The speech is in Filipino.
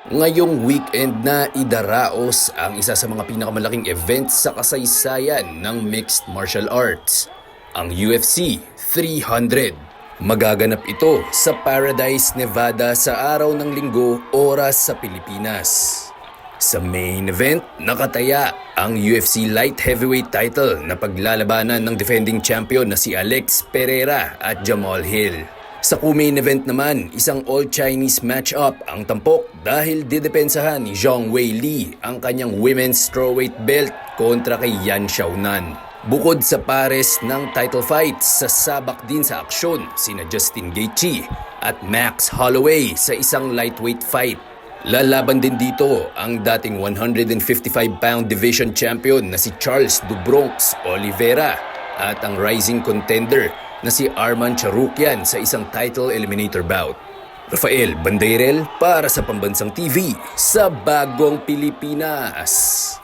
Ngayong weekend na idaraos ang isa sa mga pinakamalaking events sa kasaysayan ng mixed martial arts, ang UFC 300. Magaganap ito sa Paradise, Nevada sa araw ng Linggo, oras sa Pilipinas. Sa main event, nakataya ang UFC Light Heavyweight title na paglalabanan ng defending champion na si Alex Pereira at Jamal Hill. Sa co-main event naman, isang all-Chinese match-up ang tampok dahil didepensahan ni Zhang Weili ang kanyang women's strawweight belt kontra kay Yan Xiaonan. Bukod sa pares ng title fights, sasabak din sa aksyon sina Justin Gaethje at Max Holloway sa isang lightweight fight. Lalaban din dito ang dating 155-pound division champion na si Charles do Bronx Oliveira at ang rising contender na si Arman Tsarukyan sa isang title eliminator bout. Rafael Bandeirel para sa Pambansang TV sa Bagong Pilipinas.